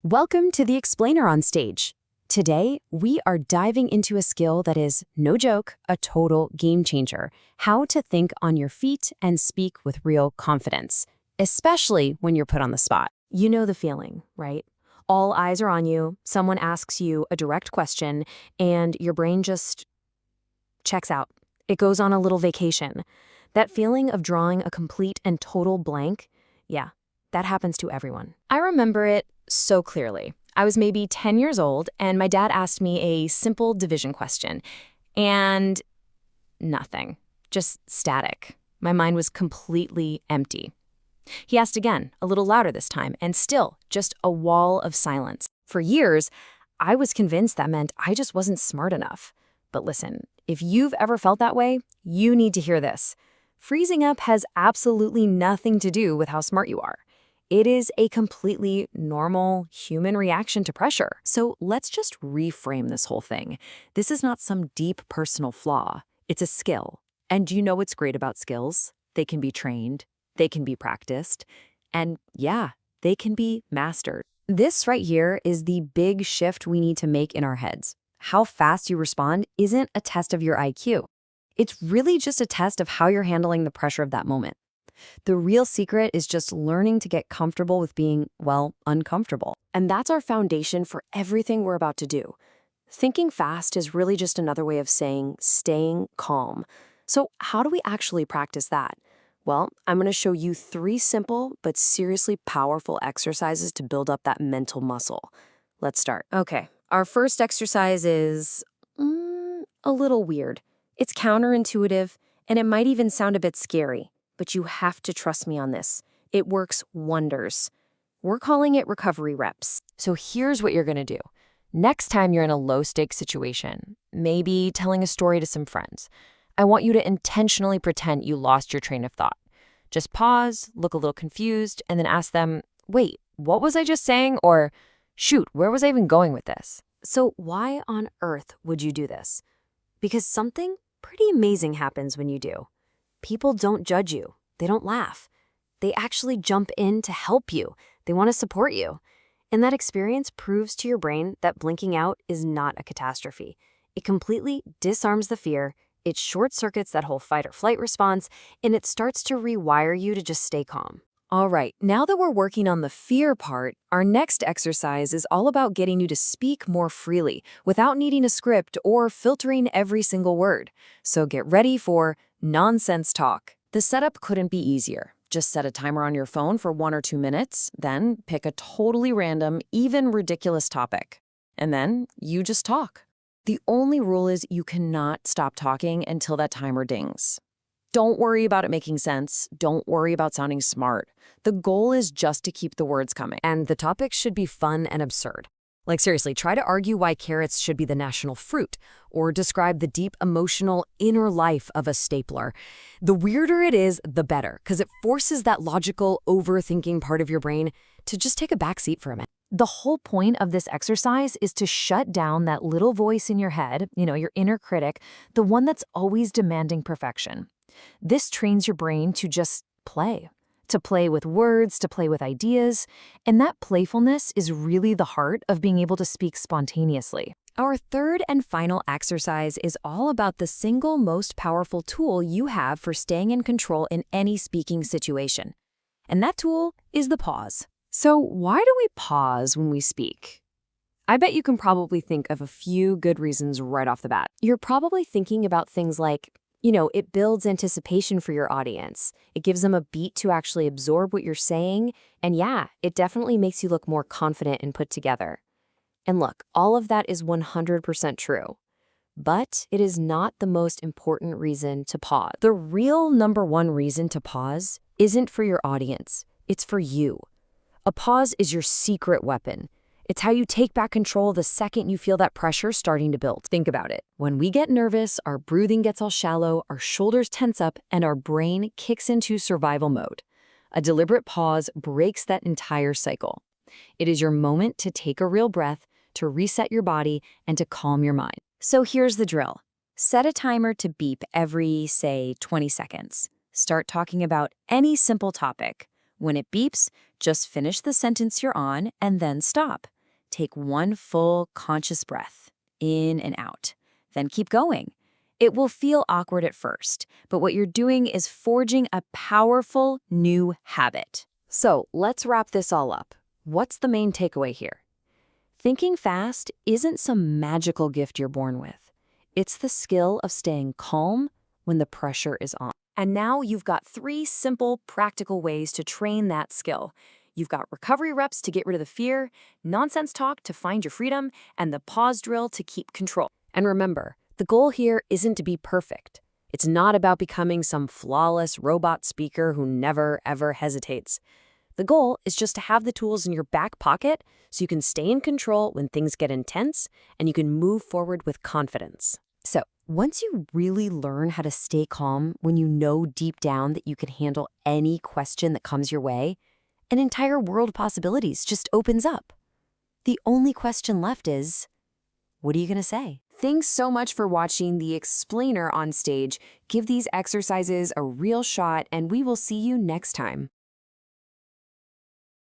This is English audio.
Welcome to the Explainer on stage. Today, we are diving into a skill that is, no joke, a total game changer: how to think on your feet and speak with real confidence, especially when you're put on the spot. You know the feeling, right? All eyes are on you, someone asks you a direct question, and your brain just checks out. It goes on a little vacation. That feeling of drawing a complete and total blank, yeah, that happens to everyone. I remember it so clearly. I was maybe 10 years old, and my dad asked me a simple division question, and nothing, just static. My mind was completely empty. He asked again, a little louder this time, and still just a wall of silence. For years, I was convinced that meant I just wasn't smart enough. But listen, if you've ever felt that way, you need to hear this. Freezing up has absolutely nothing to do with how smart you are. It is a completely normal human reaction to pressure. So let's just reframe this whole thing. This is not some deep personal flaw. It's a skill. And do you know what's great about skills? They can be trained, they can be practiced, and yeah, they can be mastered. This right here is the big shift we need to make in our heads. How fast you respond isn't a test of your IQ. It's really just a test of how you're handling the pressure of that moment. The real secret is just learning to get comfortable with being, well, uncomfortable. And that's our foundation for everything we're about to do. Thinking fast is really just another way of saying staying calm. So how do we actually practice that? Well, I'm going to show you 3 simple but seriously powerful exercises to build up that mental muscle. Let's start. Okay, our first exercise is a little weird. It's counterintuitive, and it might even sound a bit scary. But you have to trust me on this. It works wonders. We're calling it recovery reps. So here's what you're going to do. Next time you're in a low-stakes situation, maybe telling a story to some friends, I want you to intentionally pretend you lost your train of thought. Just pause, look a little confused, and then ask them, wait, what was I just saying? Or, shoot, where was I even going with this? So why on earth would you do this? Because something pretty amazing happens when you do. People don't judge you. They don't laugh. They actually jump in to help you. They want to support you. And that experience proves to your brain that blinking out is not a catastrophe. It completely disarms the fear, it short-circuits that whole fight or flight response, and it starts to rewire you to just stay calm. All right, now that we're working on the fear part, our next exercise is all about getting you to speak more freely without needing a script or filtering every single word. So get ready for nonsense talk. The setup couldn't be easier. Just set a timer on your phone for 1 or 2 minutes, then pick a totally random, even ridiculous topic. And then you just talk. The only rule is you cannot stop talking until that timer dings. Don't worry about it making sense. Don't worry about sounding smart. The goal is just to keep the words coming. And the topics should be fun and absurd. Like seriously, try to argue why carrots should be the national fruit, or describe the deep emotional inner life of a stapler. The weirder it is, the better, because it forces that logical, overthinking part of your brain to just take a back seat for a minute. The whole point of this exercise is to shut down that little voice in your head, your inner critic, the one that's always demanding perfection. This trains your brain to just play. To play with words, to play with ideas, and that playfulness is really the heart of being able to speak spontaneously. Our third and final exercise is all about the single most powerful tool you have for staying in control in any speaking situation. And that tool is the pause. So why do we pause when we speak? I bet you can probably think of a few good reasons right off the bat. You're probably thinking about things like, it builds anticipation for your audience. It gives them a beat to actually absorb what you're saying. And yeah, it definitely makes you look more confident and put together. And look, all of that is 100% true. But it is not the most important reason to pause. The real number one reason to pause isn't for your audience. It's for you. A pause is your secret weapon. It's how you take back control the second you feel that pressure starting to build. Think about it. When we get nervous, our breathing gets all shallow, our shoulders tense up, and our brain kicks into survival mode. A deliberate pause breaks that entire cycle. It is your moment to take a real breath, to reset your body, and to calm your mind. So here's the drill. Set a timer to beep every, say, 20 seconds. Start talking about any simple topic. When it beeps, just finish the sentence you're on and then stop. Take one full, conscious breath, in and out. Then keep going. It will feel awkward at first, but what you're doing is forging a powerful new habit. So let's wrap this all up. What's the main takeaway here? Thinking fast isn't some magical gift you're born with. It's the skill of staying calm when the pressure is on. And now you've got 3 simple, practical ways to train that skill. You've got recovery reps to get rid of the fear, nonsense talk to find your freedom, and the pause drill to keep control. And remember, the goal here isn't to be perfect. It's not about becoming some flawless robot speaker who never, ever hesitates. The goal is just to have the tools in your back pocket so you can stay in control when things get intense and you can move forward with confidence. So, once you really learn how to stay calm when you know deep down that you can handle any question that comes your way, an entire world of possibilities just opens up. The only question left is, what are you going to say? Thanks so much for watching The Explainer on Stage. Give these exercises a real shot, and we will see you next time.